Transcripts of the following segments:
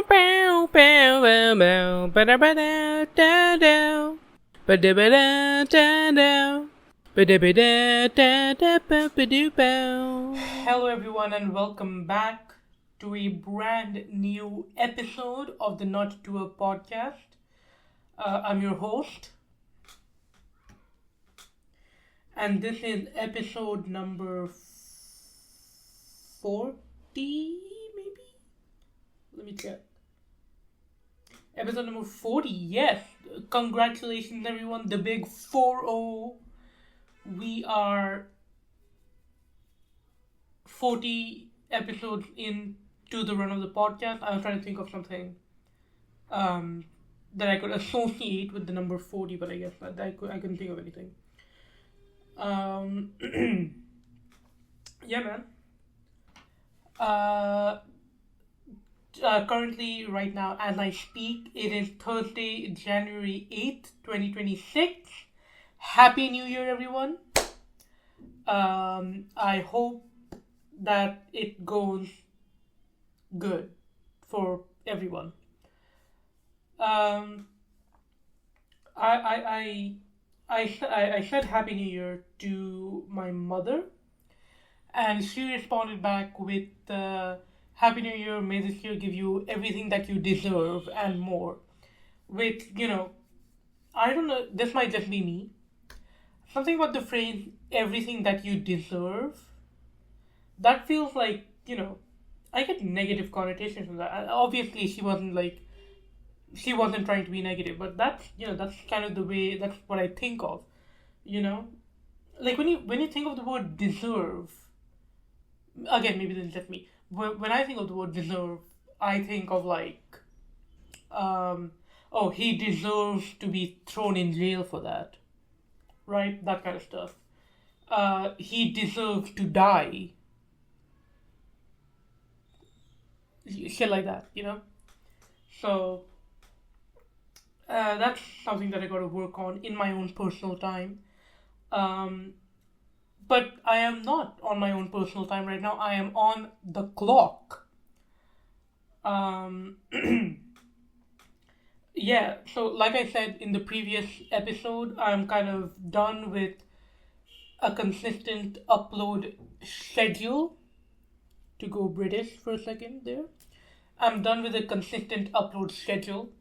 bow, bow, bow, bow, ba-da-ba-da-da-da. Ba-da-ba-da-da-da. Ba-da-ba-da-da-da-ba-ba-doo-bow. Hello everyone and welcome back to a brand new episode of the Not To A podcast. I'm your host, and this is episode number 40, maybe? Let me check. Episode number 40, yes. Congratulations, everyone. The big 4-0. We are 40 episodes into the run of the podcast. I was trying to think of something that I could associate with the number 40, but I guess that I couldn't think of anything. Yeah, man. Currently, right now, as I speak, it is Thursday, January 8th, 2026. Happy New Year, everyone. I hope that it goes good for everyone. I said Happy New Year to my mother, and she responded back with Happy New Year, may this year give you everything that you deserve and more. Which, I don't know, this might just be me. Something about the phrase, everything that you deserve, that feels like, I get negative connotations from that. Obviously, she wasn't trying to be negative, but that's kind of the way, that's what I think of, Like when you think of the word deserve, again, maybe this is just me. When I think of the word deserve, I think of he deserves to be thrown in jail for that, right? That kind of stuff. He deserves to die. Shit like that, So, that's something that I got to work on in my own personal time. But I am not on my own personal time right now. I am on the clock. Yeah, so like I said in the previous episode, I'm kind of done with a consistent upload schedule. To go British for a second there. I'm done with a consistent upload schedule.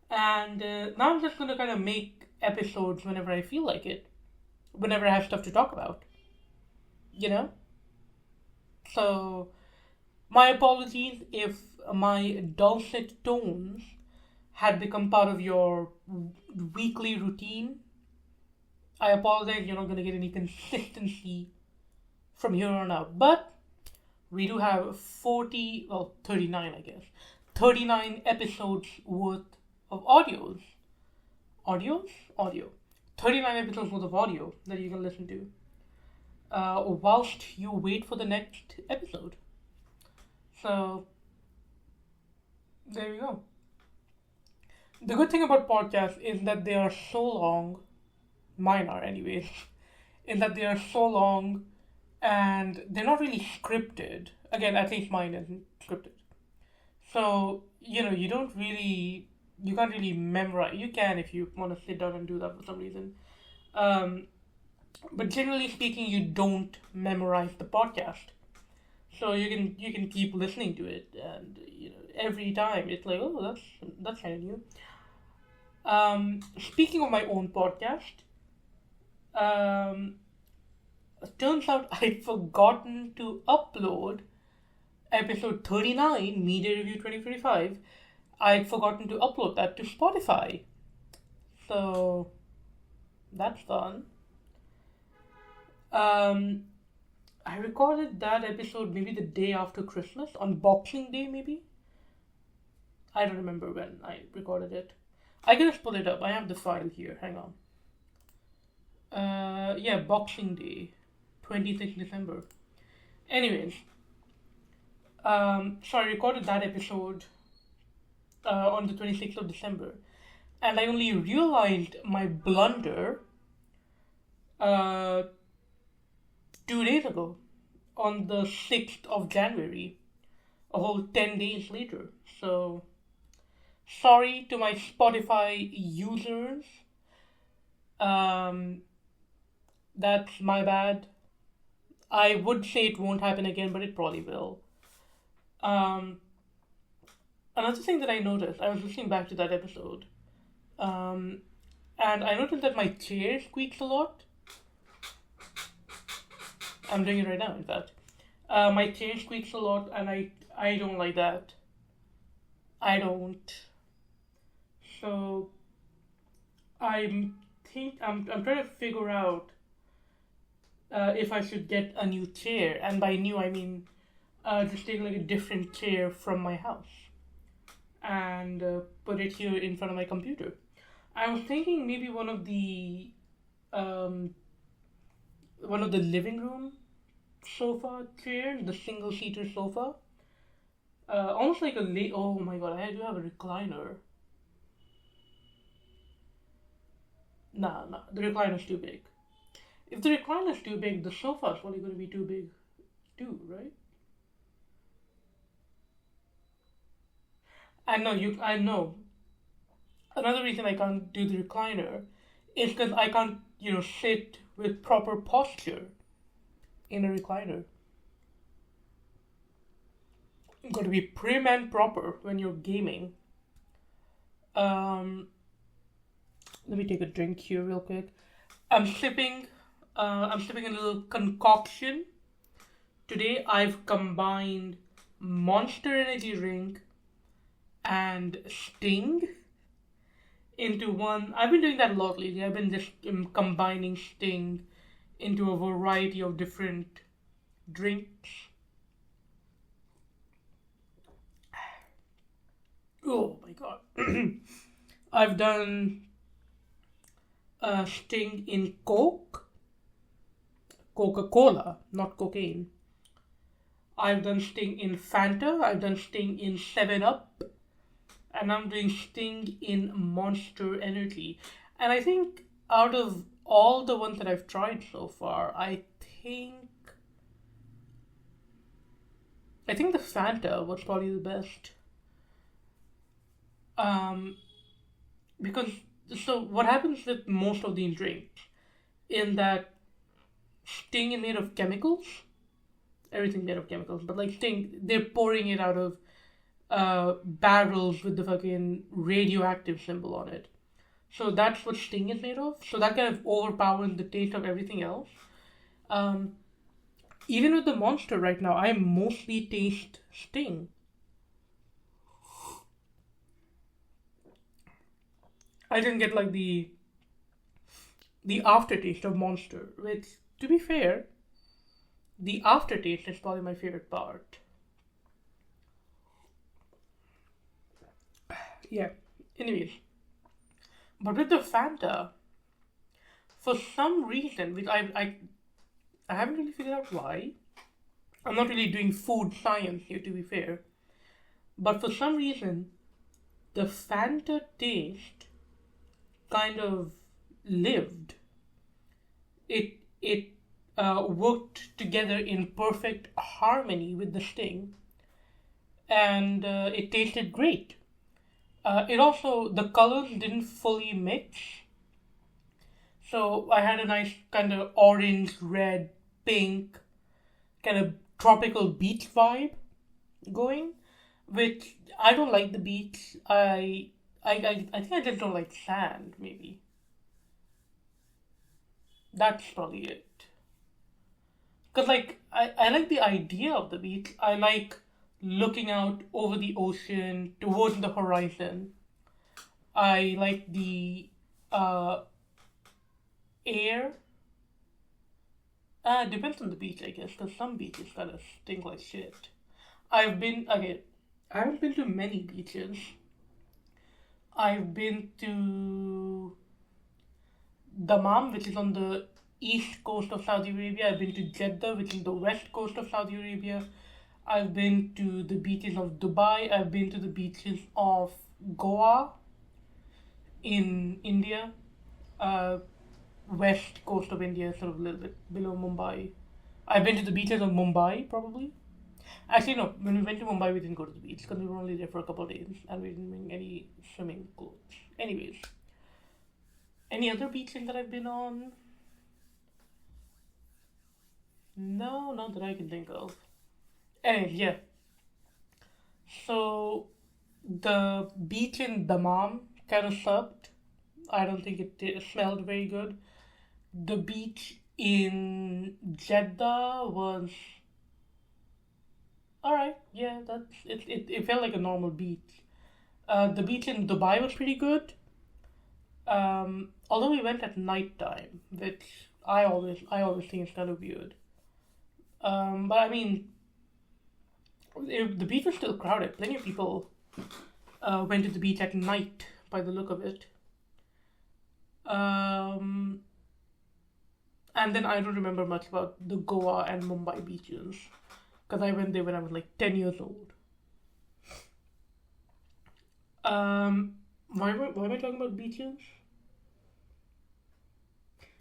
And now I'm just going to kind of make episodes whenever I feel like it. Whenever I have stuff to talk about. So, my apologies if my dulcet tones had become part of your weekly routine. I apologize, you're not going to get any consistency from here on out. But we do have 39, I guess. 39 episodes worth of audio. 39 episodes worth of audio that you can listen to whilst you wait for the next episode. So, there you go. The good thing about podcasts is that they are so long, mine are anyways, in that they are so long and they're not really scripted. Again, at least mine isn't scripted. So, you can't really memorize. You can if you want to sit down and do that for some reason. But generally speaking, you don't memorize the podcast. So you can keep listening to it, and every time it's like, oh, that's kind of new. Speaking of my own podcast, turns out I'd forgotten to upload episode 39, Media Review 2025. I'd forgotten to upload that to Spotify. So, that's fun. I recorded that episode maybe the day after Christmas, on Boxing Day maybe? I don't remember when I recorded it. I can just pull it up. I have the file here. Hang on. Yeah, Boxing Day, 26th December. Anyways, so I recorded that episode on the 26th of December, and I only realized my blunder 2 days ago, on the 6th of January. a whole 10 days later. So, sorry to my Spotify users. Um, that's my bad. I would say it won't happen again, but it probably will. Um, Another thing that I noticed, I was listening back to that episode, um, and I noticed that my chair squeaks a lot. I'm doing it right now, in fact. My chair squeaks a lot, and I don't like that. I don't. So I'm trying to figure out if I should get a new chair, and by new I mean just take like a different chair from my house and put it here in front of my computer. I was thinking maybe um, one of the living room sofa chairs, the single seater sofa, almost like a oh my god, I do have a recliner. Nah, the recliner's too big. If the recliner's too big, the sofa's probably going to be too big too, right? I know. Another reason I can't do the recliner is because I can't, sit with proper posture in a recliner. You've got to be prim and proper when you're gaming. Um, Let me take a drink here real quick. I'm sipping. I'm sipping a little concoction. Today I've combined Monster Energy drink and Sting into one. I've been doing that a lot lately. I've been just combining Sting into a variety of different drinks. Oh my god. I've done Sting in Coke, Coca Cola, not cocaine. I've done Sting in Fanta. I've done Sting in 7 Up. And I'm doing Sting in Monster Energy. And I think out of all the ones that I've tried so far, think the Fanta was probably the best. Um, because so what happens with most of these drinks in that Sting is made of chemicals, everything made of chemicals, but like Sting, they're pouring it out of barrels with the fucking radioactive symbol on it. So that's what Sting is made of. So that kind of overpowers the taste of everything else. Um, Even with the Monster right now, I mostly taste Sting. I didn't get like the aftertaste of Monster, which, to be fair, the aftertaste is probably my favorite part. Yeah. Anyways, but with the Fanta, for some reason, which I haven't really figured out why. I'm not really doing food science here, to be fair. But for some reason, the Fanta taste kind of lived. It worked together in perfect harmony with the Sting, and it tasted great. It also, the colors didn't fully mix, so I had a nice kind of orange, red, pink, kind of tropical beach vibe going, which I don't like the beach. I think I just don't like sand, maybe. That's probably it. Because, like, I like the idea of the beach. I like looking out over the ocean towards the horizon. I like the uh, air. Depends on the beach, I guess, because some beaches kind of stink like shit. Okay, I haven't been to many beaches. I've been to Dammam, which is on the east coast of Saudi Arabia. I've been to Jeddah, which is the west coast of Saudi Arabia. I've been to the beaches of Dubai. I've been to the beaches of Goa in India. Uh, West coast of India, sort of a little bit below Mumbai. I've been to the beaches of Mumbai, probably. Actually, no. When we went to Mumbai, we didn't go to the beach because we were only there for a couple of days and we didn't bring any swimming clothes. Anyways, any other beaches that I've been on? No, not that I can think of. Anyways, yeah. So the beach in Dammam kind of sucked. I don't think it smelled very good. The beach in Jeddah was alright. Yeah, it felt like a normal beach. The beach in Dubai was pretty good. Although we went at night time, which I always think is kind of weird. But I mean, the beach was still crowded. Plenty of people went to the beach at night by the look of it. Um, and then I don't remember much about the Goa and Mumbai beaches because I went there when I was like 10 years old. Why am I talking about beaches?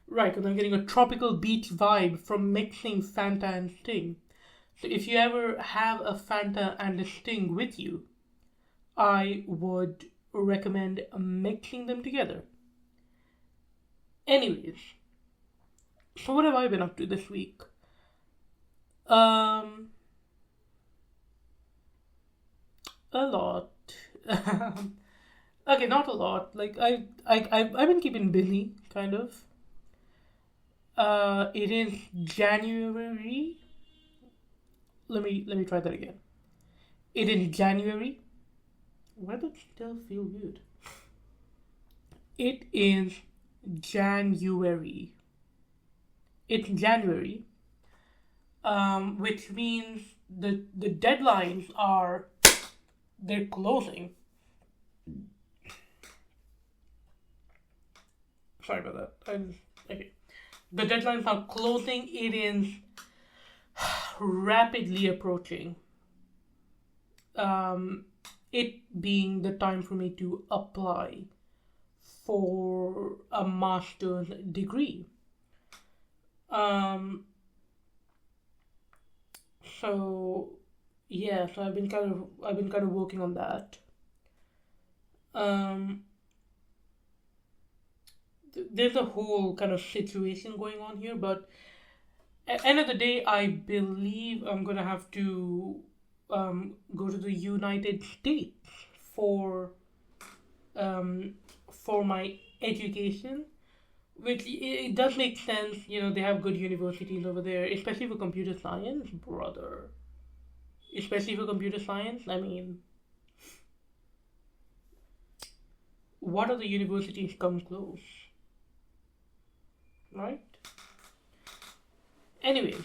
Right, because I'm getting a tropical beach vibe from mixing Fanta and Sting. So if you ever have a Fanta and a Sting with you, I would recommend mixing them together. Anyways, so what have I been up to this week? Um, a lot. Okay, not a lot. Like I've been keeping busy, kind of. It is January. Let me try that again. It is January. Why does it still feel weird? It is January. It's January, which means the deadlines are they're closing. Sorry about that. Okay. The deadlines are closing. It is rapidly approaching. Um, it being the time for me to apply for a master's degree. Um, so yeah, so I've been kind of working on that. Um, there's a whole kind of situation going on here, but at the end of the day, I believe I'm gonna have to go to the United States for um, for my education, which it does make sense. They have good universities over there, especially for computer science, brother. Especially for computer science. I mean, what other universities come close, right? Anyways,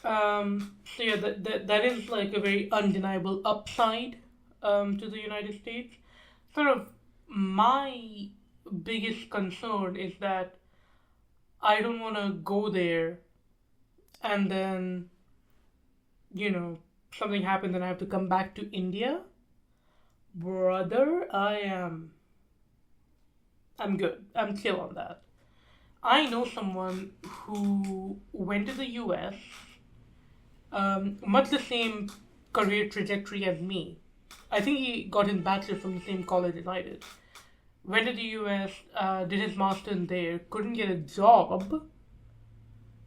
so yeah, that is like a very undeniable upside to the United States. Sort of my biggest concern is that I don't want to go there and then, you know, something happens and I have to come back to India. Brother, I'm good. I'm chill on that. I know someone who went to the US, much the same career trajectory as me. I think he got his bachelor's from the same college as I did. Went to the US, did his master's there, couldn't get a job,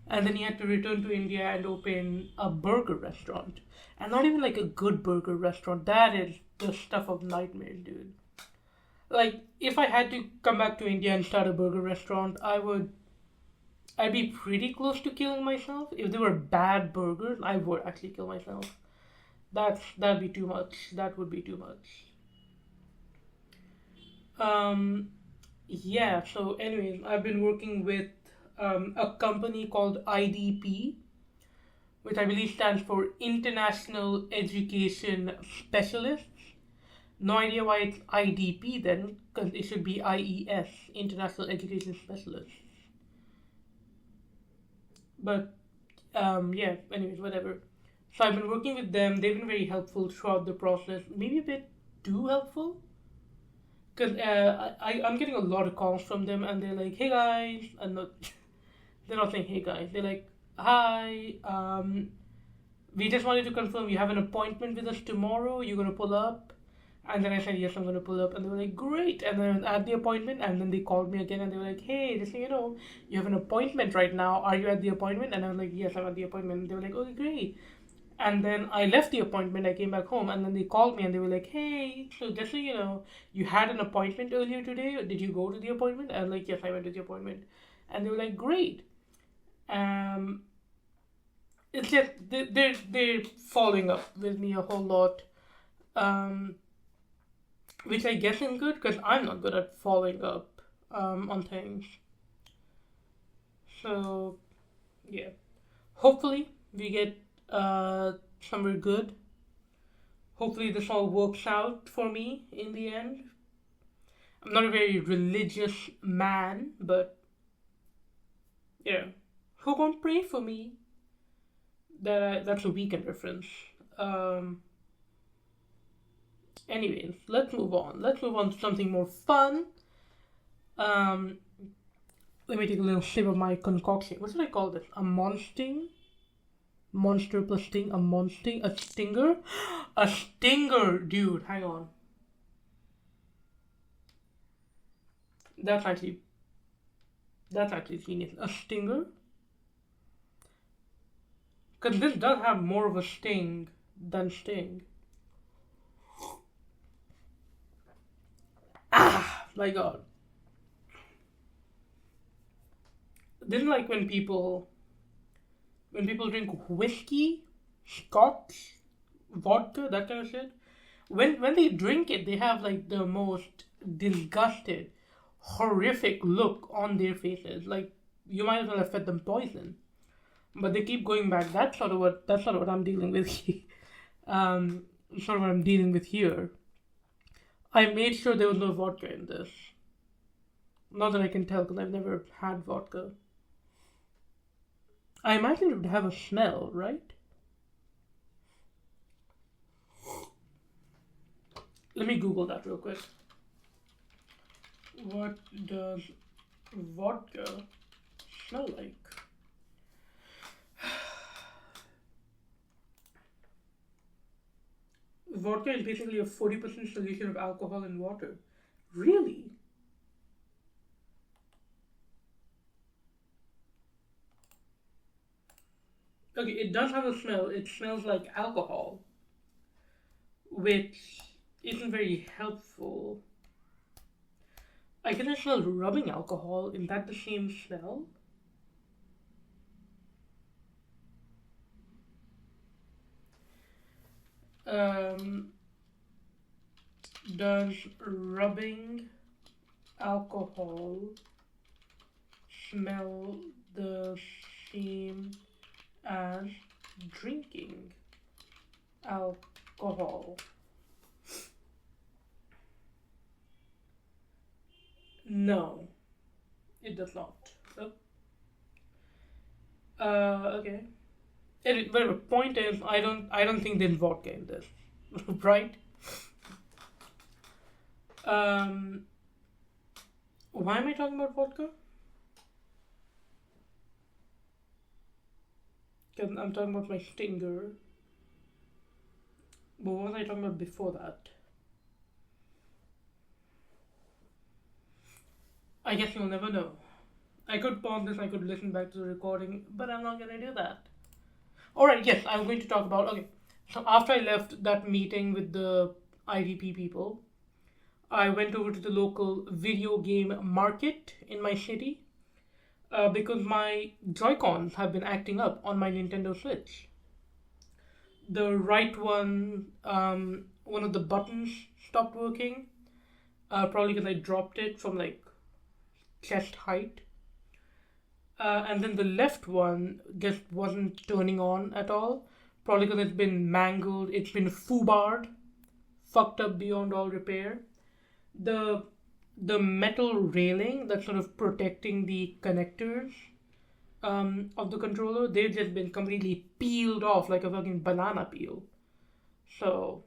and then he had to return to India and open a burger restaurant. And not even like a good burger restaurant. That is the stuff of nightmares, dude. Like, if I had to come back to India and start a burger restaurant, I'd be pretty close to killing myself. If they were bad burgers, I would actually kill myself. That'd be too much. That would be too much. Um, yeah. So, anyways, I've been working with a company called IDP, which I believe stands for International Education Specialists. No idea why it's IDP then, because it should be IES, International Education Specialists. But yeah, anyways, whatever. So I've been working with them. They've been very helpful throughout the process. Maybe a bit too helpful, because I'm getting a lot of calls from them, and they're like, "Hey guys," and not they're not saying "Hey guys." They're like, "Hi, we just wanted to confirm you have an appointment with us tomorrow. You're gonna pull up." And then I said, "Yes, I'm gonna pull up." And they were like, "Great." And then at the appointment, and then they called me again, and they were like, "Hey, just so you know, you have an appointment right now. Are you at the appointment?" And I was like, "Yes, I'm at the appointment." And they were like, "Okay, great." And then I left the appointment. I came back home, and then they called me, and they were like, "Hey, so just so you know, you had an appointment earlier today. Did you go to the appointment?" And I was like, "Yes, I went to the appointment." And they were like, "Great." Um, it's just they're following up with me a whole lot, um, which I guess is good because I'm not good at following up on things. So yeah, hopefully we get somewhere good. Hopefully this all works out for me in the end. I'm not a very religious man, but yeah, who gonna pray for me? That's a weekend reference. Um, Anyways, let's move on. Let's move on to something more fun. Um, Let me take a little sip of my concoction. What should I call this? A monsting? Monster plus sting? A monsting? A stinger? A stinger, dude. Hang on. That's actually that's actually genius. A stinger? Because this does have more of a sting than sting. Ah, my god. This is like when people drink whiskey, scotch, vodka, that kind of shit. When they drink it, they have like the most disgusted, horrific look on their faces. Like you might as well have fed them poison. But they keep going back. That's sort of what I'm dealing with. um, Sort of what I'm dealing with here. I made sure there was no vodka in this. Not that I can tell because I've never had vodka. I imagine it would have a smell, right? Let me Google that real quick. What does vodka smell like? Vodka is basically a 40% solution of alcohol in water. Really? Okay, it does have a smell. It smells like alcohol, which isn't very helpful. I can smell rubbing alcohol. Is that the same smell? Um, does rubbing alcohol smell the same as drinking alcohol? No, it does not. Oh, okay. But the point is, I don't think there's vodka in this, right? Um, why am I talking about vodka? Because I'm talking about my stinger. But what was I talking about before that? I guess you'll never know. I could pause this, I could listen back to the recording, but I'm not gonna do that. Alright, yes, I'm going to talk about. Okay, so after I left that meeting with the IVP people, I went over to the local video game market in my city because my Joy-Cons have been acting up on my Nintendo Switch. The right one of the buttons stopped working, probably because I dropped it from like chest height. And then the left one just wasn't turning on at all, probably because it's been mangled, it's been foobarred, fucked up beyond all repair. The the metal railing that's sort of protecting the connectors of the controller, they've just been completely peeled off like a fucking banana peel. So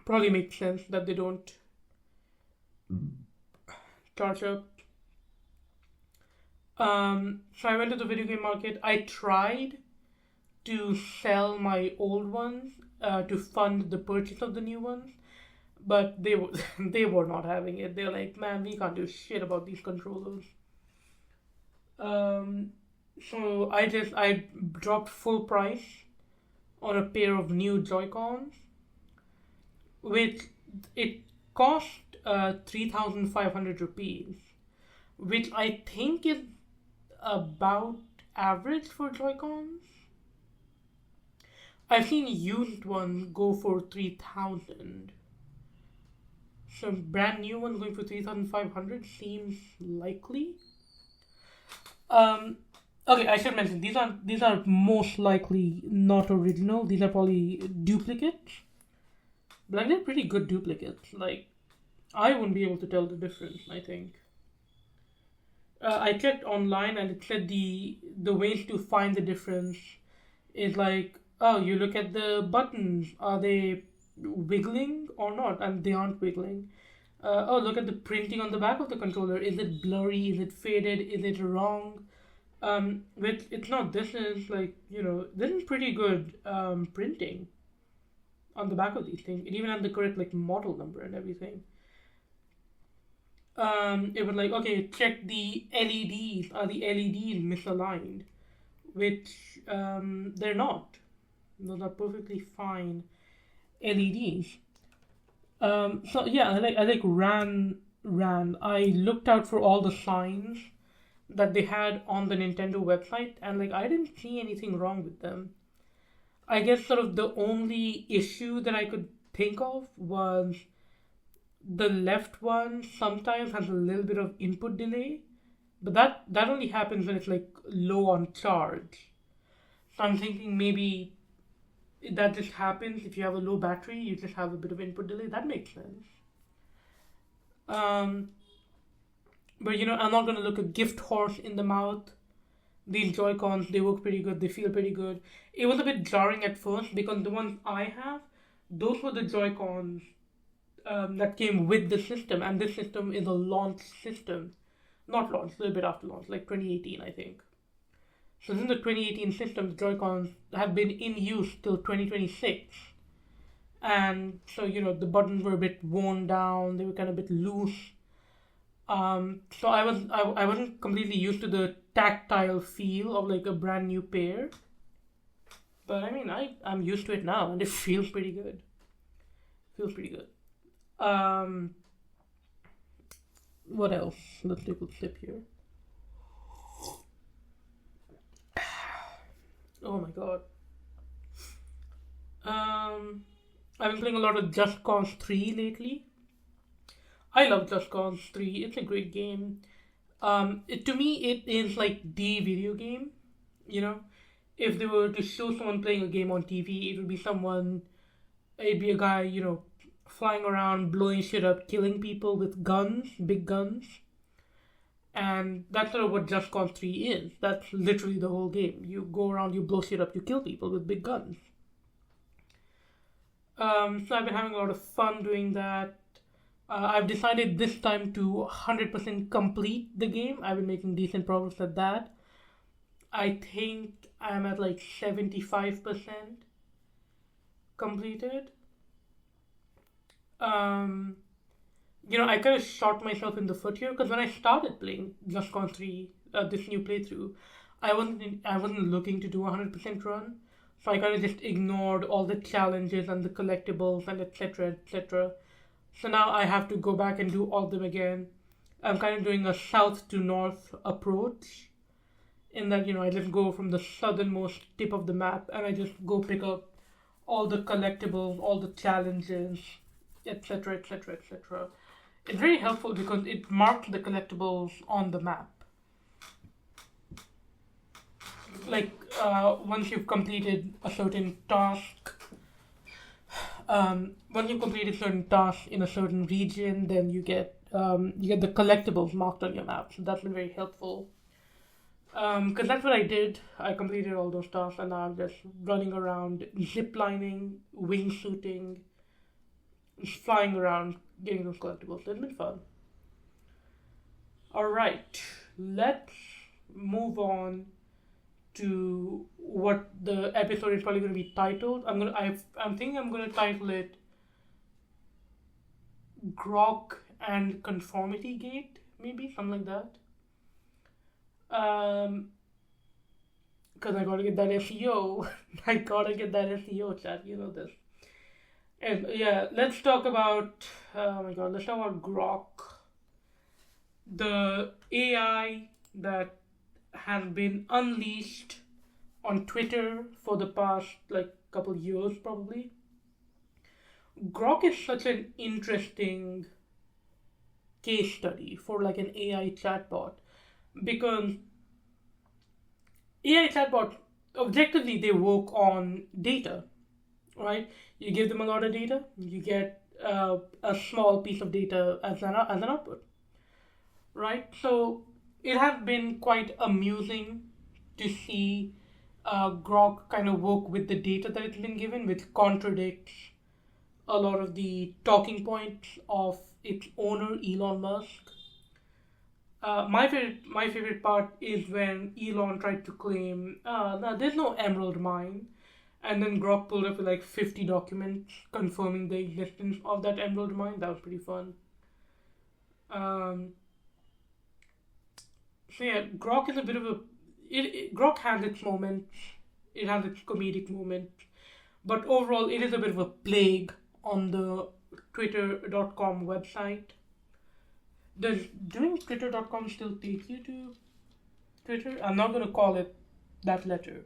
probably makes sense that they don't charge up. So I went to the video game market. I tried to sell my old ones to fund the purchase of the new ones, but they were they were not having it. They're like, man, we can't do shit about these controllers. Um, so I dropped full price on a pair of new Joy-Cons, which it cost 3,500 rupees, which I think is about average for Joy-Cons. I've seen used ones go for 3,000. So brand new ones going for 3,500 seems likely. Um, okay, I should mention these are most likely not original. These are probably duplicates, but like, they're pretty good duplicates. Like I wouldn't be able to tell the difference. I think. I checked online and it said the ways to find the difference is like, oh, you look at the buttons, are they wiggling or not? And they aren't wiggling. Oh, look at the printing on the back of the controller. Is it blurry? Is it faded? Is it wrong? Which it's not. This is like, this is pretty good printing on the back of these things. It even has the correct like model number and everything. It was like, okay, check the LEDs. Are the LEDs misaligned? Which they're not. Those are perfectly fine LEDs. So yeah, I ran. I looked out for all the signs that they had on the Nintendo website, and like I didn't see anything wrong with them. I guess sort of the only issue that I could think of was the left one sometimes has a little bit of input delay, but that only happens when it's like low on charge. So I'm thinking maybe that just happens if you have a low battery, you just have a bit of input delay. That makes sense. Um, but I'm not gonna look a gift horse in the mouth. These Joy Cons, they work pretty good. They feel pretty good. It was a bit jarring at first because the ones I have, those were the Joy Cons that came with the system, and this system is a launch system. Not launch, a little bit after launch, like 2018, I think. So since the 2018 system, the Joy-Cons have been in use till 2026. And so, the buttons were a bit worn down, they were kind of a bit loose. So I wasn't completely used to the tactile feel of like a brand new pair. But I mean, I'm used to it now and it feels pretty good. Feels pretty good. Um, what else? Let's take a sip here. Oh my god. I've been playing a lot of Just Cause 3 lately. I love Just Cause 3. It's a great game. To me, it is like the video game. You know, if they were to show someone playing a game on TV, it'd be a guy, flying around, blowing shit up, killing people with guns, big guns. And that's sort of what Just Cause 3 is. That's literally the whole game. You go around, you blow shit up, you kill people with big guns. So I've been having a lot of fun doing that. I've decided this time to 100% complete the game. I've been making decent progress at that. I think I'm at like 75% completed. Um, I kind of shot myself in the foot here because when I started playing Just Cause 3, this new playthrough, I wasn't looking to do a 100% run, so I kind of just ignored all the challenges and the collectibles and etc. etc. So now I have to go back and do all of them again. I'm kind of doing a south to north approach, in that I just go from the southernmost tip of the map and I just go pick up all the collectibles, all the challenges, etc. etc. etc. It's very helpful because it marks the collectibles on the map. Like once you've completed a certain task, once you've completed certain tasks in a certain region, then you get the collectibles marked on your map. So that's been very helpful. Because that's what I did. I completed all those tasks, and now I'm just running around, ziplining, wingsuiting, just flying around, getting those collectibles. So it's been fun. All right, let's move on to what the episode is probably going to be titled. I'm thinking I'm gonna title it Grok and Conformity Gate, maybe something like that. Because I gotta get that SEO. I gotta get that SEO, chat. You know this. And yeah, let's talk about. Oh my god, let's talk about Grok, the AI that has been unleashed on Twitter for the past like couple years, probably. Grok is such an interesting case study for like an AI chatbot because AI chatbot objectively they work on data, right? You give them a lot of data, you get a small piece of data as an output, right? So it has been quite amusing to see Grok kind of work with the data that it's been given, which contradicts a lot of the talking points of its owner, Elon Musk. My favorite part is when Elon tried to claim, no, there's no emerald mine, and then Grok pulled up with like 50 documents confirming the existence of that emerald mine. That was pretty fun. Um, so yeah, Grok is a bit of a Grok has its moments, it has its comedic moments, but overall it is a bit of a plague on the Twitter.com website. Doing Twitter.com still take you to Twitter? I'm not gonna call it that letter.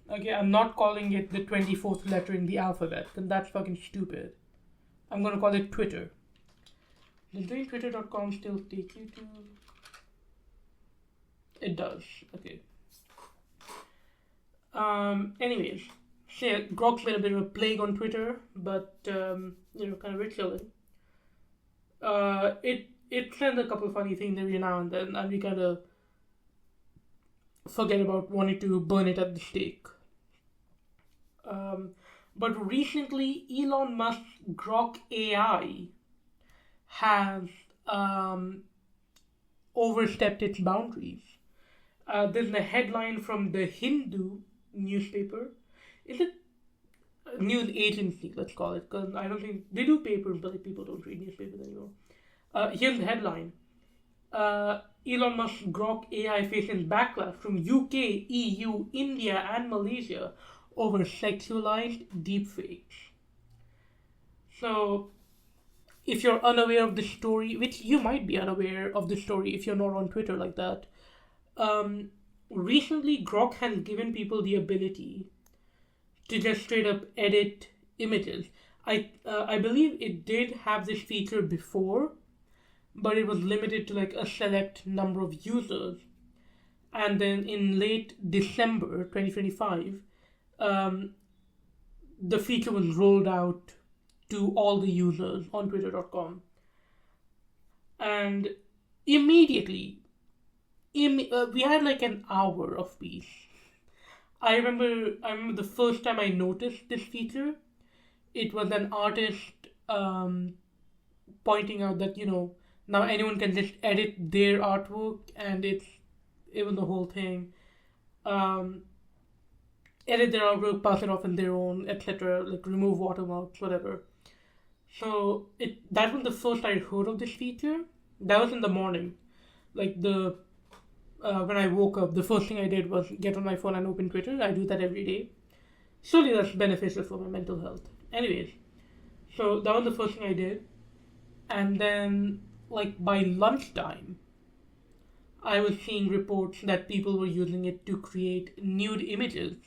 Okay, I'm not calling it the 24th letter in the alphabet, because that's fucking stupid. I'm gonna call it Twitter. Does doing Twitter.com still take you to? It does. Okay. Anyways, so yeah, Grok's been a bit of a plague on Twitter, but kind of chilling. It sends a couple of funny things every now and then, and we kind of forget about wanting to burn it at the stake. But recently, Elon Musk's Grok AI has overstepped its boundaries. There's a headline from the Hindu newspaper. Is it news agency? Let's call it, because I don't think they do papers, but like, people don't read newspapers anymore. Here's the headline: Elon Musk's Grok AI faces backlash from UK, EU, India, and Malaysia over sexualized deepfakes. So, if you're unaware of the story, which you might be unaware of the story if you're not on Twitter like that, recently Grok has given people the ability to just straight up edit images. I believe it did have this feature before, but it was limited to like a select number of users. And then in late December 2025, the feature was rolled out to all the users on Twitter.com. And immediately, we had like an hour of peace. I remember the first time I noticed this feature, it was an artist pointing out that now anyone can just edit their artwork, and it was the whole thing. Edit their artwork, pass it off in their own, etc. Like remove watermarks, whatever. So that was the first I heard of this feature. That was in the morning. Like when I woke up, the first thing I did was get on my phone and open Twitter. I do that every day. Surely that's beneficial for my mental health. Anyways, so that was the first thing I did. And then, like by lunchtime, I was seeing reports that people were using it to create nude images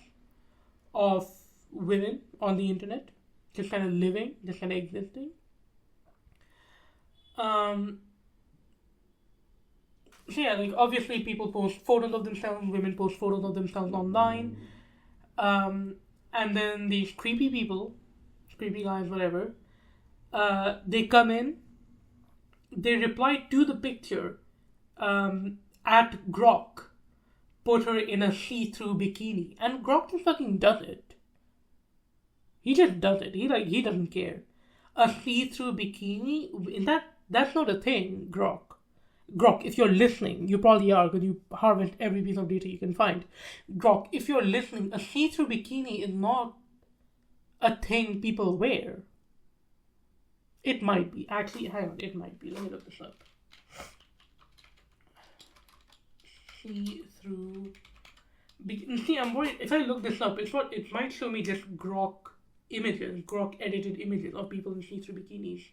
of women on the internet, just kind of living, just kind of existing. So yeah, like obviously people post photos of themselves, women post photos of themselves online, and then these creepy people, creepy guys, whatever, they come in, they reply to the picture, at Grok, put her in a see-through bikini, and Grok just fucking does it. He just does it. He doesn't care. A see-through bikini, that's not a thing, Grok. Grok, if you're listening, you probably are because you harvest every piece of data you can find. Grok, if you're listening, a see-through bikini is not a thing people wear. It might be. Actually, hang on, it might be. Let me look this up. See-through bikini. See, I'm worried. If I look this up, it might show me just Grok images, Grok edited images of people in see-through bikinis.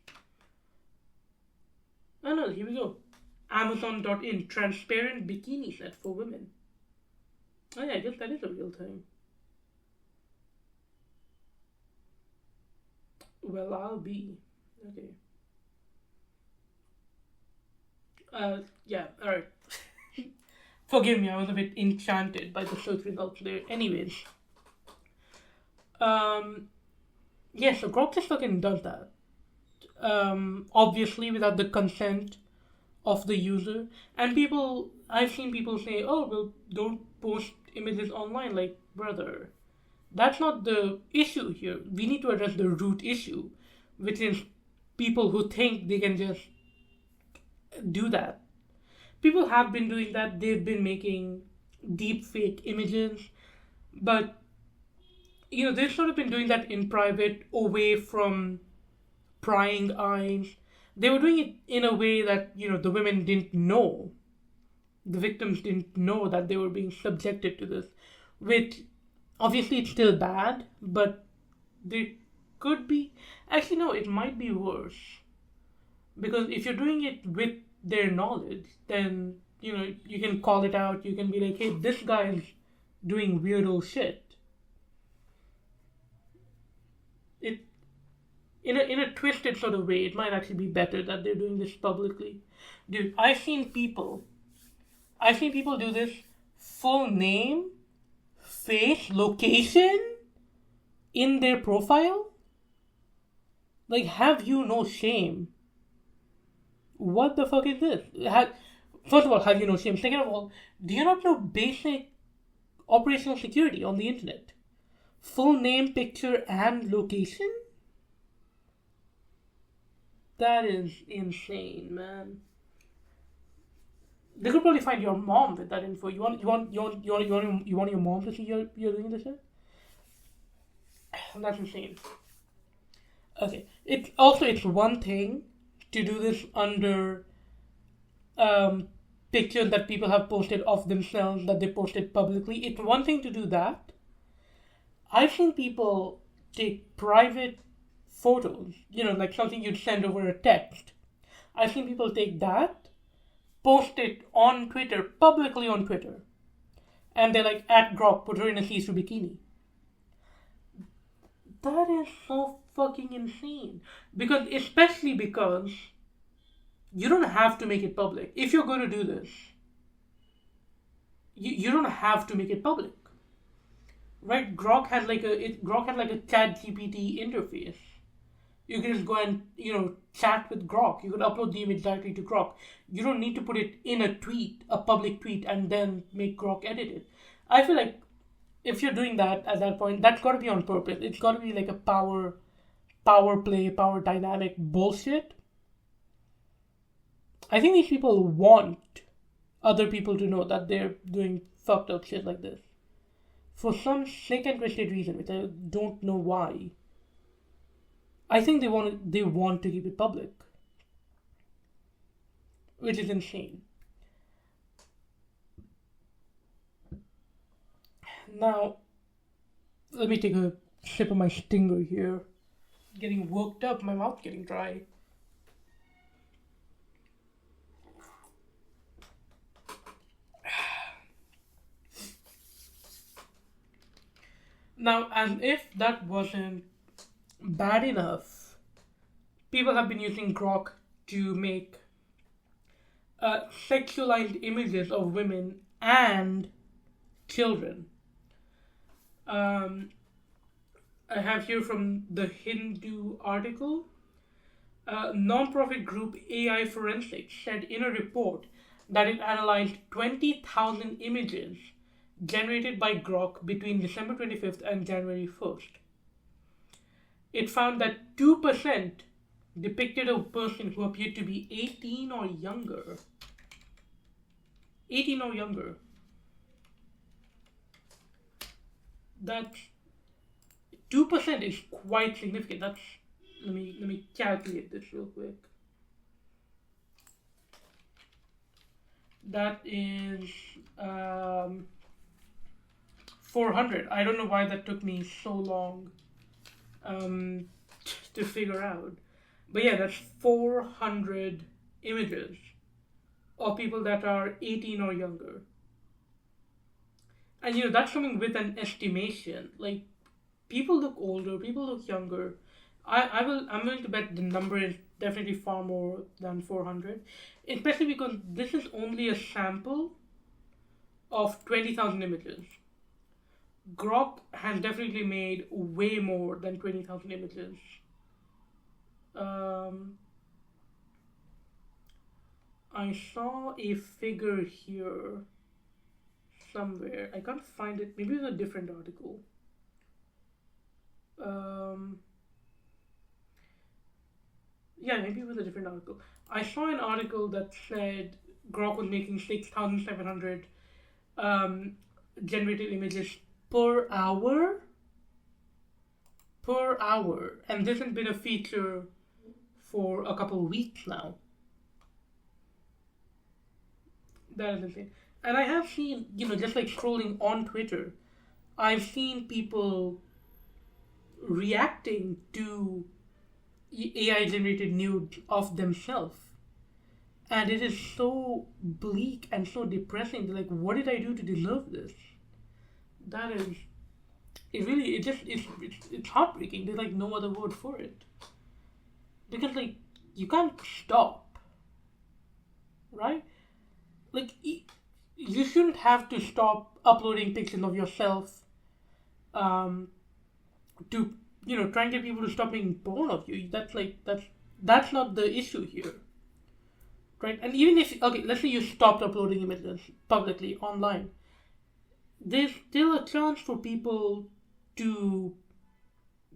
Oh no, here we go. Amazon.in, transparent bikini set for women. Oh yeah, I guess that is a real thing. Well, I'll be. Okay. Yeah, alright. Forgive me, I was a bit enchanted by the search results there. Anyways. Yeah, so Grok just fucking does that. Obviously without the consent of the user. And I've seen people say, oh, well, don't post images online, like, brother. That's not the issue here. We need to address the root issue, which is people who think they can just do that. People have been doing that. They've been making deep fake images, but they've sort of been doing that in private, away from prying eyes. They were doing it in a way that the women didn't know, the victims didn't know that they were being subjected to this, which obviously it's still bad, but they could be. Actually, no, it might be worse. Because if you're doing it with their knowledge, then, you can call it out. You can be like, hey, this guy is doing weirdo shit. In a twisted sort of way, it might actually be better that they're doing this publicly. Dude, I've seen people do this full name, face, location in their profile. Like, have you no shame? What the fuck is this? First of all, have you no shame? Second of all, do you not know basic operational security on the internet? Full name, picture, and location? That is insane, man. They could probably find your mom with that info. You want your mom to see you're doing this shit? That's insane. Okay. It's one thing to do this under pictures that people have posted of themselves that they posted publicly. It's one thing to do that. I've seen people take private photos, like something you'd send over a text. I've seen people take that, post it on Twitter, publicly on Twitter, and they're like, at Grok, put her in a see-through bikini. That is so fucking insane. Especially because you don't have to make it public. If you're going to do this, you don't have to make it public. Right? Grok has like a chat GPT interface. You can just go and, chat with Grok. You can upload the image directly to Grok. You don't need to put it in a tweet, a public tweet, and then make Grok edit it. I feel like if you're doing that at that point, that's got to be on purpose. It's got to be like a power play, power dynamic bullshit. I think these people want other people to know that they're doing fucked up shit like this. For some sick and twisted reason, which I don't know why. I think they want to keep it public, which is insane. Now, let me take a sip of my stinger here. Getting worked up, my mouth getting dry. Now, as if that wasn't bad enough, people have been using Grok to make sexualized images of women and children. I have here from the Hindu article, non-profit group AI Forensics said in a report that it analyzed 20,000 images generated by Grok between December 25th and January 1st. It found that 2% depicted a person who appeared to be 18 or younger. 18 or younger. That's 2% is quite significant. That's let me calculate this real quick. That is um, 400. I don't know why that took me so long um, to figure out. But yeah, that's 400 images of people that are 18 or younger. And that's coming with an estimation. Like, people look older, people look younger. I'm willing to bet the number is definitely far more than 400, especially because this is only a sample of 20,000 images. Grok has definitely made way more than 20,000 images. Um, I saw a figure here somewhere. I can't find it. Maybe it's a different article. Um, yeah, maybe it was a different article. I saw an article that said Grok was making 6,700 um, generated images per hour. Per hour. And this has been a feature for a couple of weeks now. That is insane. And I have seen, just like scrolling on Twitter, I've seen people reacting to AI generated nudes of themselves. And it is so bleak and so depressing. They're like, what did I do to deserve this? That is, it's heartbreaking. There's like no other word for it. Because like, you can't stop, right? Like, you shouldn't have to stop uploading pictures of yourself to try and get people to stop making porn of you. That's not the issue here, right? And even if, okay, let's say you stopped uploading images publicly online, there's still a chance for people to,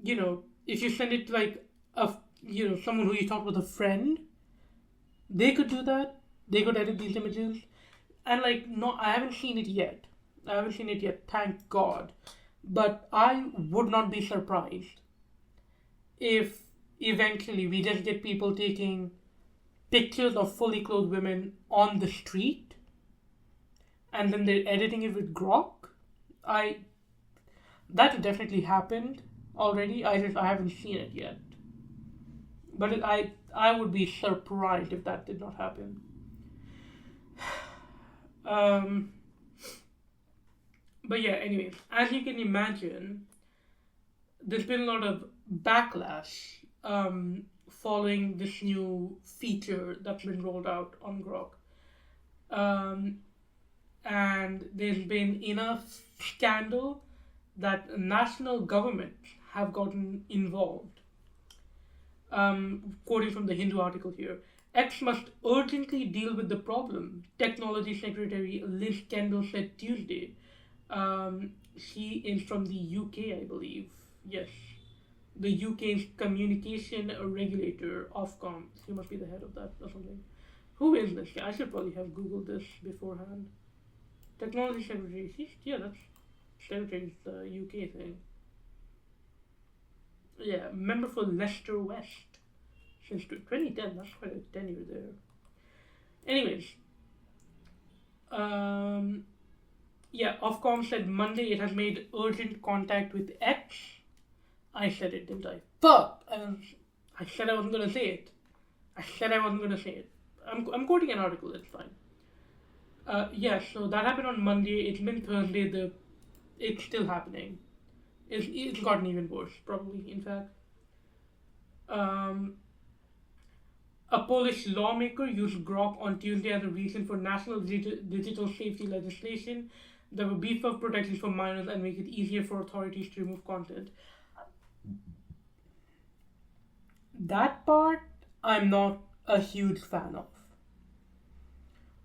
if you send it to like someone who you thought was a friend, they could do that. They could edit these images. And like, no, I haven't seen it yet. Thank God. But I would not be surprised if eventually we just get people taking pictures of fully clothed women on the street and then they're editing it with Grok. That definitely happened already. I haven't seen it yet. But I would be surprised if that did not happen. But yeah, anyways, as you can imagine, there's been a lot of backlash following this new feature that's been rolled out on Grok. And there's been enough scandal that national governments have gotten involved. Quoting from the Hindu article here, X must urgently deal with the problem, Technology Secretary Liz Kendall said Tuesday. She is from the UK, I believe. Yes. The UK's communication regulator, Ofcom. She must be the head of that or something. Who is this? I should probably have Googled this beforehand. Technology Secretary. That's Secretary's the UK thing. Yeah, member for Leicester West. Since 2010, that's quite a tenure there. Anyways, yeah, Ofcom said Monday it has made urgent contact with X. I said it, didn't I? Fuck! I said I wasn't gonna say it. I'm quoting an article, it's fine. Yeah, so that happened on Monday. It's been Thursday. It's still happening. It's gotten even worse, probably, in fact. A Polish lawmaker used Grok on Tuesday as a reason for national digital safety legislation that will beef up protections for minors and make it easier for authorities to remove content. That part, I'm not a huge fan of.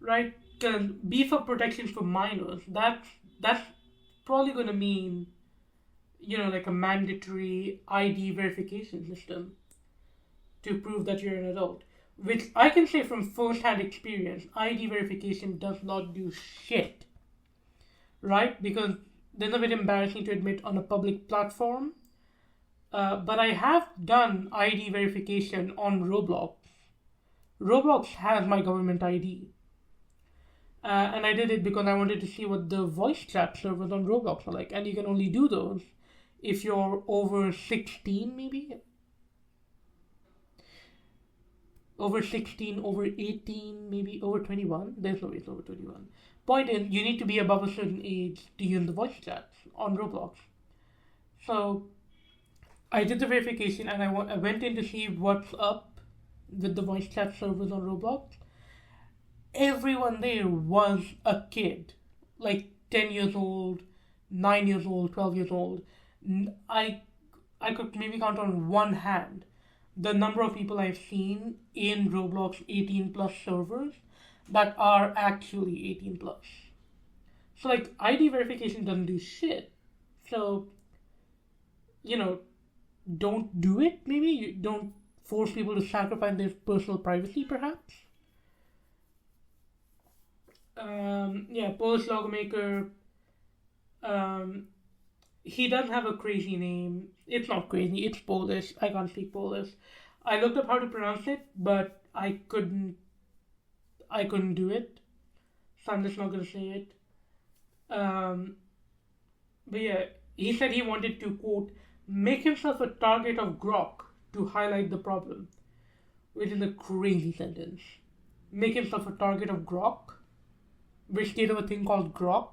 Right? Because beef up protections for minors, that's probably going to mean, like a mandatory ID verification system to prove that you're an adult. which I can say from first-hand experience, ID verification does not do shit, right? Because they're a bit embarrassing to admit on a public platform. But I have done ID verification on Roblox. Roblox has my government ID. And I did it because I wanted to see what the voice chat servers on Roblox are like. And you can only do those if you're over 16, maybe? Over 16, over 18, maybe over 21. There's no way it's over 21. Point is, you need to be above a certain age to use the voice chat on Roblox. So I did the verification and I went in to see what's up with the voice chat servers on Roblox. Everyone there was a kid, like 10 years old, 9 years old, 12 years old. I could maybe count on one hand the number of people I've seen in Roblox 18 plus servers that are actually 18 plus. So like ID verification doesn't do shit. So, you know, don't do it maybe. You don't force people to sacrifice their personal privacy perhaps. Yeah, Polish lawmaker. Um, he does have a crazy name. It's not crazy. It's Polish. I can't speak Polish. I looked up how to pronounce it, but I couldn't. I couldn't do it. So I'm just not gonna say it. Um, but yeah, he said he wanted to quote make himself a target of Grok to highlight the problem, which is a crazy sentence. Make himself a target of Grok, which gave him a thing called Grok.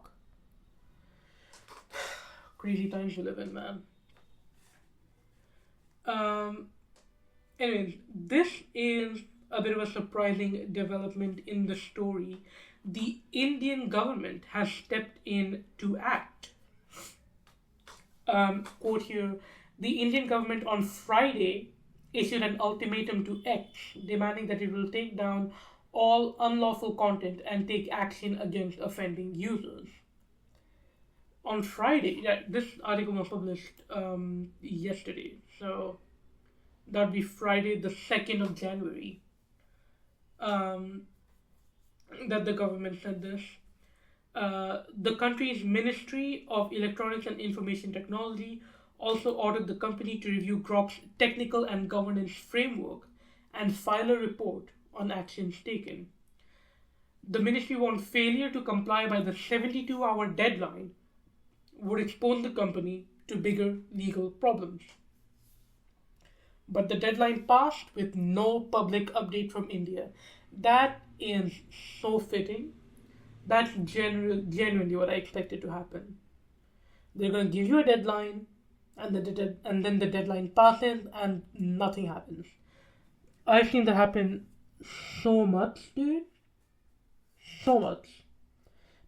Crazy times we live in, man. Um, Anyways, this is a bit of a surprising development in the story. The Indian government has stepped in to act. Quote here, the Indian government on Friday issued an ultimatum to X demanding that it will take down all unlawful content and take action against offending users. On Friday, yeah, this article was published yesterday, so that'd be Friday, the 2nd of January, that the government said this. The country's Ministry of Electronics and Information Technology also ordered the company to review Grok's technical and governance framework and file a report on actions taken. The ministry warned failure to comply by the 72-hour deadline would expose the company to bigger legal problems. But the deadline passed with no public update from India. That is so fitting. That's genuinely what I expected to happen. They're going to give you a deadline, and then the deadline passes, and nothing happens. I've seen that happen so much, dude. So much.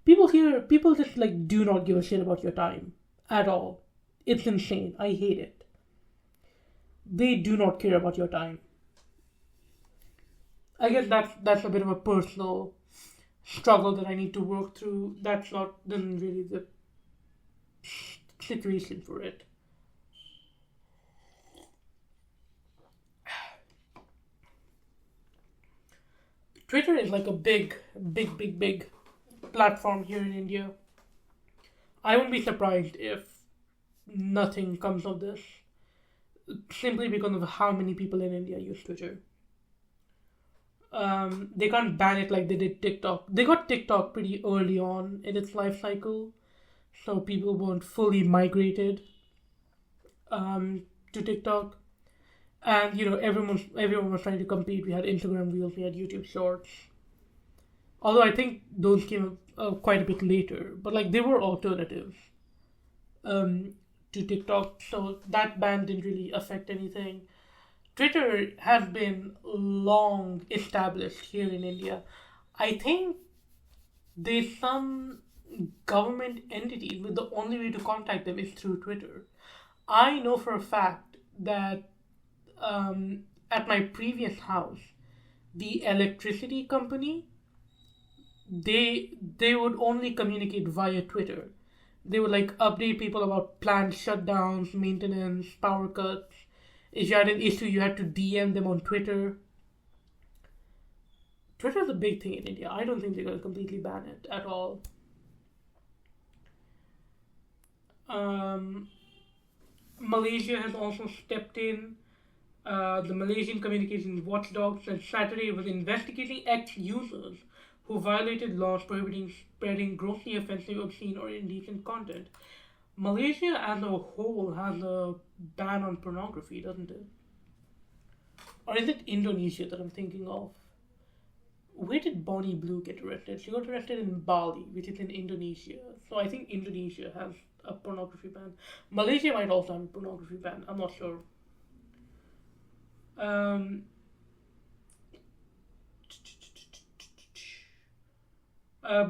People just like do not give a shit about your time at all. It's insane. I hate it. They do not care about your time. I guess that's a bit of a personal struggle that I need to work through. Isn't really the situation for it. Twitter is like a big platform here in India. I won't be surprised if nothing comes of this, simply because of how many people in India use Twitter. They can't ban it like they did TikTok. They got TikTok pretty early on in its life cycle, so people weren't fully migrated to TikTok. And everyone was trying to compete. We had Instagram Reels, we had YouTube Shorts. Although I think those came quite a bit later, but like they were alternatives to TikTok, so that ban didn't really affect anything. Twitter has been long established here in India. I think there's some government entity where the only way to contact them is through Twitter. I know for a fact that at my previous house, the electricity company, they would only communicate via Twitter. They would like update people about planned shutdowns, maintenance, power cuts. If you had an issue, you had to DM them on Twitter. Twitter is a big thing in India. I don't think they're going to completely ban it at all. Um, Malaysia has also stepped in. The Malaysian Communications Watchdog said Saturday it was investigating X users who violated laws prohibiting spreading grossly offensive, obscene, or indecent content. Malaysia as a whole has a ban on pornography, doesn't it? Or is it Indonesia that I'm thinking of? Where did Bonnie Blue get arrested? She got arrested in Bali, which is in Indonesia. So I think Indonesia has a pornography ban. Malaysia might also have a pornography ban. I'm not sure. Um,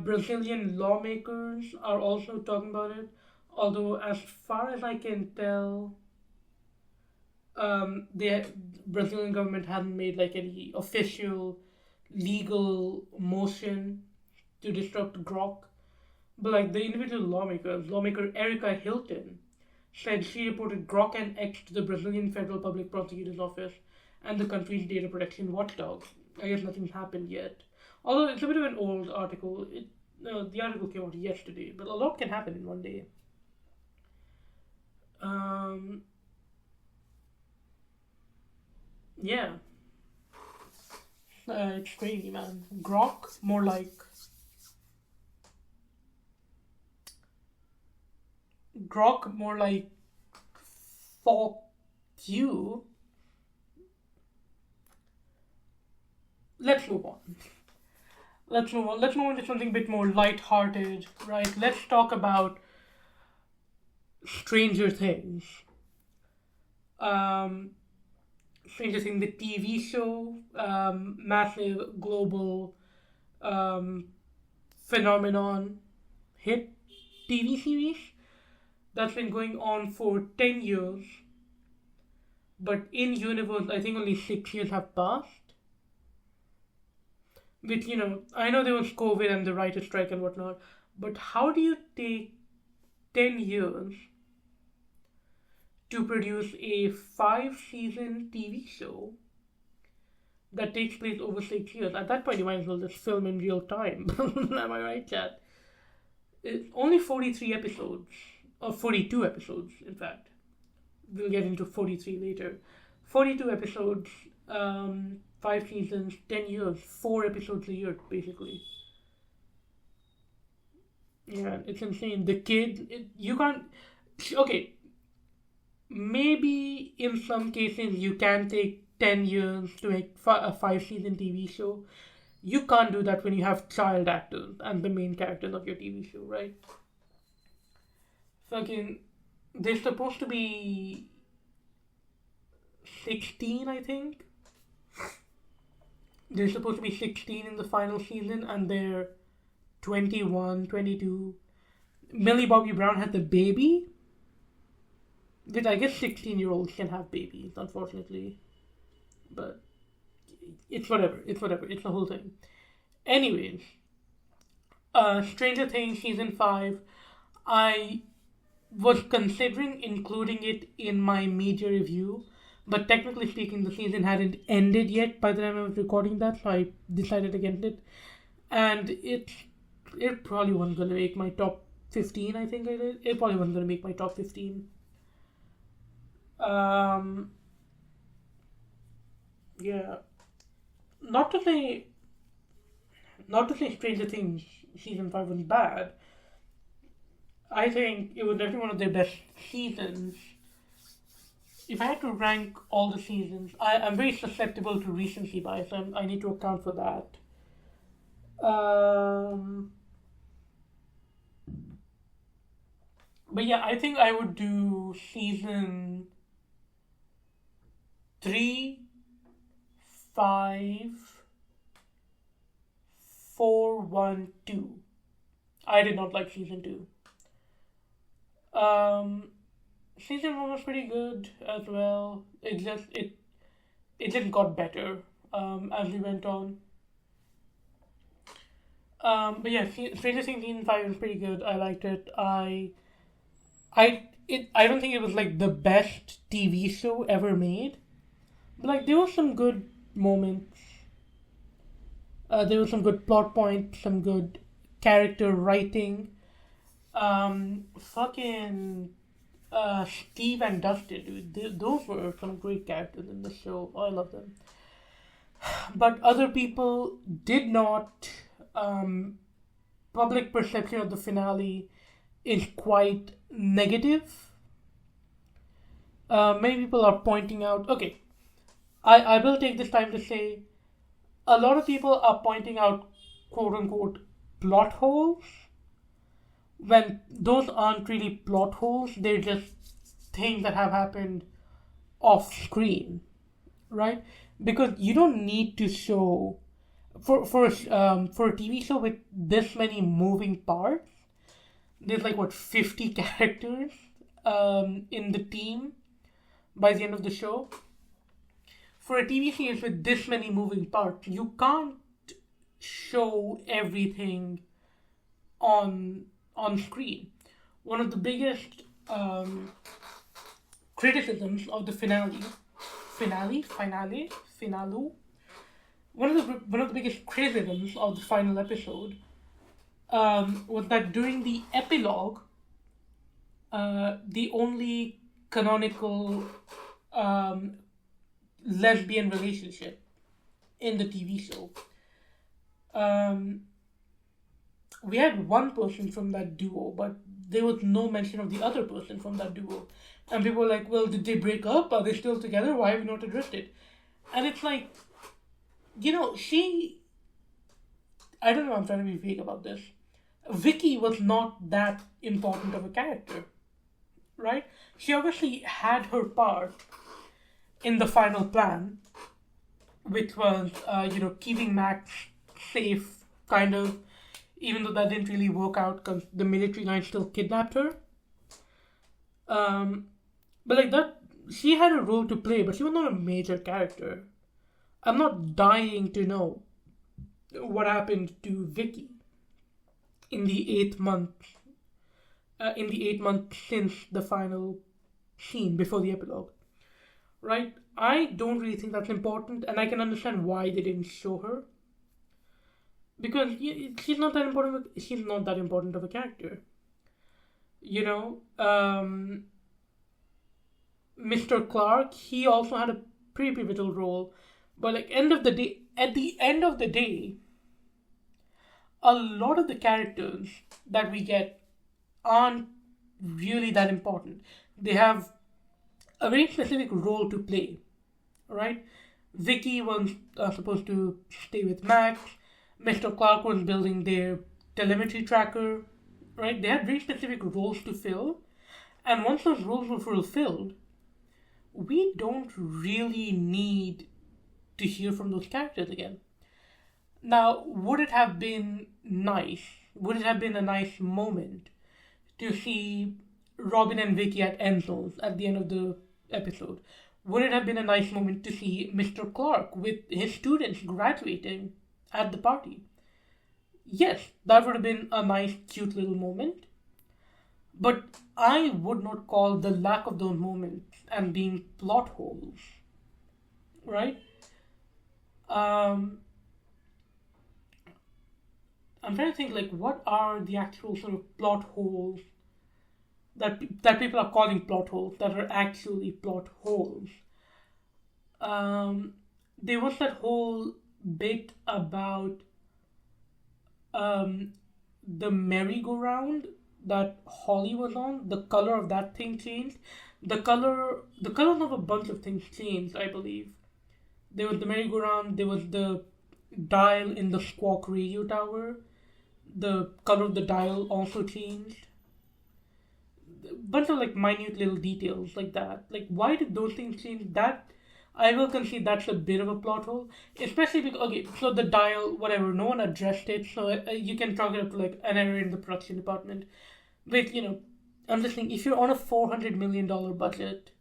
Brazilian lawmakers are also talking about it. Although, as far as I can tell, the Brazilian government hasn't made like any official legal motion to disrupt Grok. But like the individual lawmakers, lawmaker Erica Hilton said she reported Grok and X to the Brazilian Federal Public Prosecutor's Office and the country's data protection watchdog. I guess nothing's happened yet. Although it's a bit of an old article. The article came out yesterday, but a lot can happen in one day. Yeah. It's crazy, man. Grok, more like fuck you. Let's move on. Let's move on. Let's move on to something a bit more light-hearted, right? Let's talk about Stranger Things. Stranger Things, the TV show, massive global phenomenon, hit TV series that's been going on for 10 years, but in universe, I think only 6 years have passed. Which, I know there was COVID and the writer's strike and whatnot, but how do you take 10 years to produce a 5-season TV show that takes place over 6 years? At that point, you might as well just film in real time. Am I right, chat? It's only 43 episodes, or 42 episodes, in fact. We'll get into 43 later. 42 episodes, 5 seasons, 10 years, 4 episodes a year, basically. Yeah, it's insane. The kid, you can't. Okay, maybe in some cases you can take 10 years to make a 5-season TV show. You can't do that when you have child actors and the main characters of your TV show, right? Fucking, they're supposed to be 16, I think. They're supposed to be 16 in the final season, and they're 21, 22. Millie Bobby Brown had the baby. Which I guess 16-year-olds can have babies, unfortunately. But it's whatever. It's the whole thing. Anyways, Stranger Things Season 5, I was considering including it in my media review, but technically speaking, the season hadn't ended yet by the time I was recording that, so I decided against it. And it probably wasn't going to make my top 15, I think I did. It probably wasn't going to make my top 15. Yeah. Not to say Stranger Things Season 5 was bad. I think it was definitely one of their best seasons. If I had to rank all the seasons, I'm very susceptible to recency bias, and I need to account for that. But yeah, I think I would do season 3, 5, 4, 1, 2. I did not like season 2. Season 1 was pretty good as well. It just got better as we went on. But yeah, Stranger Things Season 5 was pretty good. I liked it. I don't think it was like the best TV show ever made. But like there were some good moments. There was some good plot points, some good character writing. Fucking Steve and Dustin, dude. Those were some great characters in the show. I love them. But other people did not. Um, Public perception of the finale is quite negative. Many people are pointing out. Okay, I will take this time to say a lot of people are pointing out quote unquote plot holes when those aren't really plot holes, they're just things that have happened off screen, right? Because you don't need to show for a TV show with this many moving parts. There's like what 50 characters in the team by the end of the show. For a TV series with this many moving parts, you can't show everything on screen. One of the biggest criticisms of the finale. One of the biggest criticisms of the final episode was that during the epilogue, the only canonical um, lesbian relationship in the TV show. Um, we had one person from that duo, but there was no mention of the other person from that duo. And people were like, well, did they break up? Are they still together? Why have you not addressed it? And it's like, I don't know, I'm trying to be vague about this. Vicky was not that important of a character, right? She obviously had her part in the final plan, which was, keeping Max safe, kind of, even though that didn't really work out because the military line still kidnapped her. Um, but like that, she had a role to play, but she was not a major character. I'm not dying to know what happened to Vicky in the 8 month, in the 8 months since the final scene before the epilogue, right? I don't really think that's important, and I can understand why they didn't show her because she's not that important. She's not that important of a character, you know. Mr. Clark, he also had a pretty pivotal role, but like at the end of the day, a lot of the characters that we get aren't really that important. They have a very specific role to play, right? Vicky was supposed to stay with Max. Mr. Clark was building their telemetry tracker, right? They had very specific roles to fill, and once those roles were fulfilled, we don't really need to hear from those characters again. Now, would it have been nice? Would it have been a nice moment to see Robin and Vicky at Enzo's at the end of the episode? Would it have been a nice moment to see Mr. Clark with his students graduating at the party? Yes, that would have been a nice, cute little moment. But I would not call the lack of those moments and being plot holes, right? Um, I'm trying to think like what are the actual sort of plot holes that people are calling plot holes that are actually plot holes. Um, there was that whole bit about um, the merry-go-round that Holly was on. The color of that thing changed. The colors of a bunch of things changed, I believe. There was the merry-go-round. There was the dial in the Squawk radio tower. The color of the dial also changed. A bunch of like minute little details like that. Like why did those things change? That I will concede that's a bit of a plot hole, especially because okay, so the dial, whatever, no one addressed it, so you can chalk it up to like an error in the production department. But I'm just saying if you're on a $400 million budget,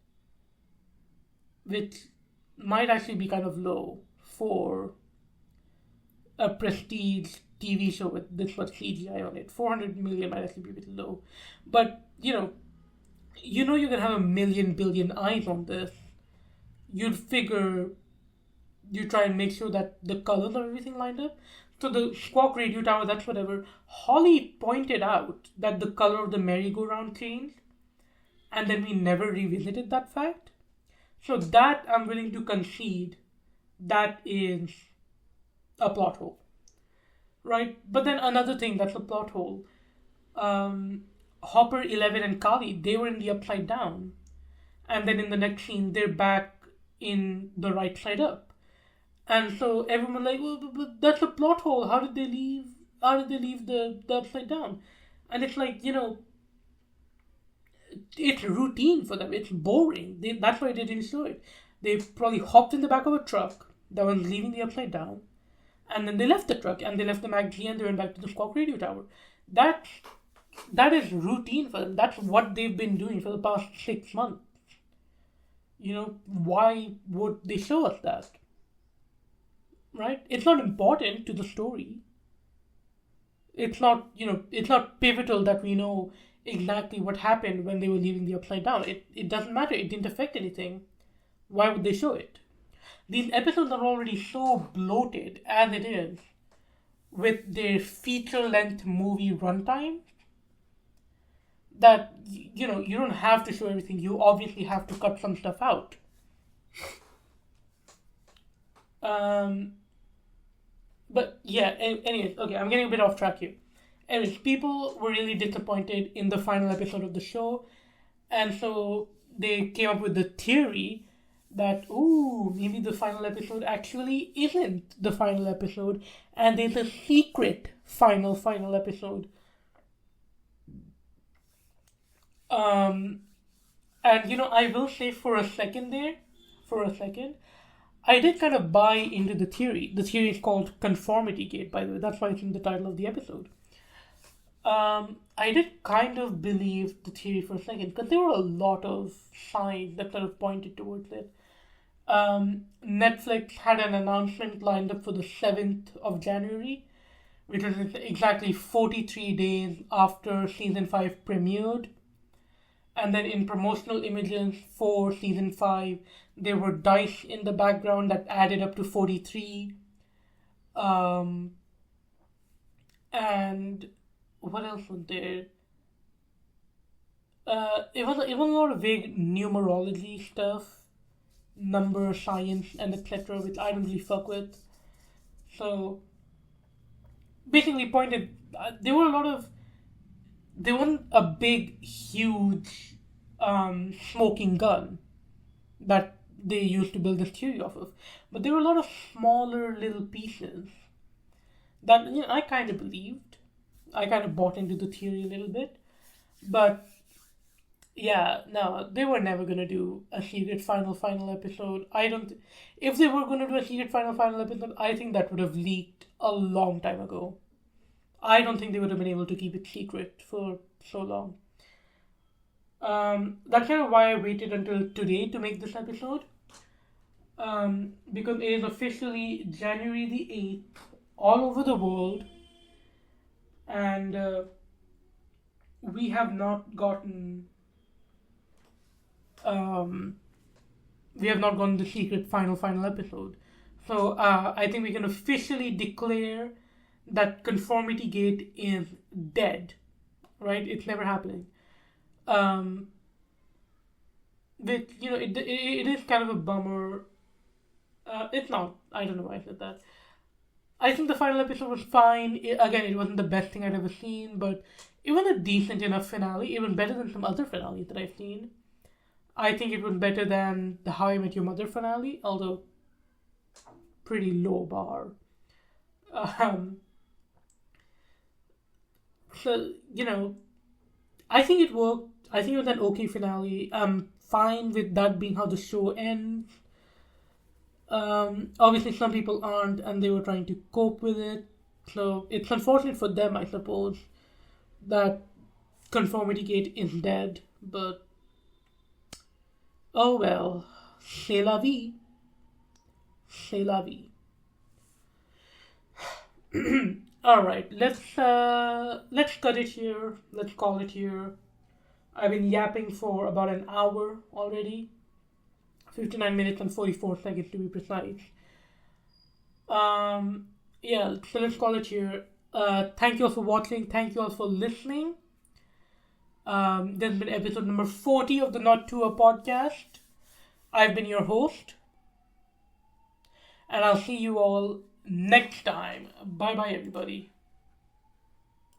which might actually be kind of low for a prestige TV show with this much CGI on it. 400 million might actually be a bit low. But, you can have a million billion eyes on this. You'd figure you try and make sure that the colors of everything lined up. So the Squawk radio tower, that's whatever. Holly pointed out that the color of the merry-go-round changed, and then we never revisited that fact. So that I'm willing to concede that is a plot hole, right? But then another thing that's a plot hole. Hopper, Eleven, and Kali, they were in the upside down, and then in the next scene they're back in the right side up. And so everyone like, well, but that's a plot hole. How did they leave? How did they leave the upside down? And it's like, it's routine for them. It's boring. That's why they didn't show it. They probably hopped in the back of a truck that was leaving the upside down, and then they left the truck and they left the magazine and they went back to the Squawk radio tower. That is routine for them. That's what they've been doing for the past 6 months. Why would they show us that? Right? It's not important to the story. It's not, it's not pivotal that we know exactly what happened when they were leaving the upside down. It doesn't matter. It didn't affect anything. Why would they show it? These episodes are already so bloated as it is with their feature-length movie runtime that, you don't have to show everything. You obviously have to cut some stuff out. But yeah, anyways, okay, I'm getting a bit off track here. Anyways, people were really disappointed in the final episode of the show, and so they came up with the theory that, maybe the final episode actually isn't the final episode, and there's a secret final episode. And, I will say for a second, I did kind of buy into the theory. The theory is called Conformity Gate, by the way. That's why it's in the title of the episode. I did kind of believe the theory for a second, because there were a lot of signs that sort of pointed towards it. Netflix had an announcement lined up for the 7th of January, which was exactly 43 days after Season 5 premiered. And then in promotional images for Season 5, there were dice in the background that added up to 43. And what else was there? It was a lot of vague numerology stuff, number science, and etc., which I don't really fuck with. So basically, there wasn't a big, huge smoking gun that they used to build this theory off of, but there were a lot of smaller little pieces that I kind of believed. I kind of bought into the theory a little bit, but yeah, no, they were never gonna do a secret final episode. If they were gonna do a secret final episode, I think that would have leaked a long time ago. I don't think they would have been able to keep it secret for so long. That's kind of why I waited until today to make this episode. Because it is officially January the 8th all over the world, and we have not gotten the secret final episode. So I think we can officially declare that Conformity Gate is dead, right? It's never happening. Which, it is kind of a bummer. It's not. I don't know why I said that. I think the final episode was fine. Again, it wasn't the best thing I'd ever seen, but it was a decent enough finale, even better than some other finales that I've seen. I think it was better than the How I Met Your Mother finale, although pretty low bar. So, I think it worked. I think it was an okay finale. I'm fine with that being how the show ends. Obviously, some people aren't, and they were trying to cope with it. So, it's unfortunate for them, I suppose, that Conformity Gate is dead. But, oh well. C'est la vie. C'est la vie. Alright, let's cut it here. Let's call it here. I've been yapping for about an hour already. 59 minutes and 44 seconds to be precise. Um, yeah, so let's call it here. Thank you all for watching. Thank you all for listening. This has been episode number 40 of the Not To A podcast. I've been your host, and I'll see you all next time. Bye bye, everybody.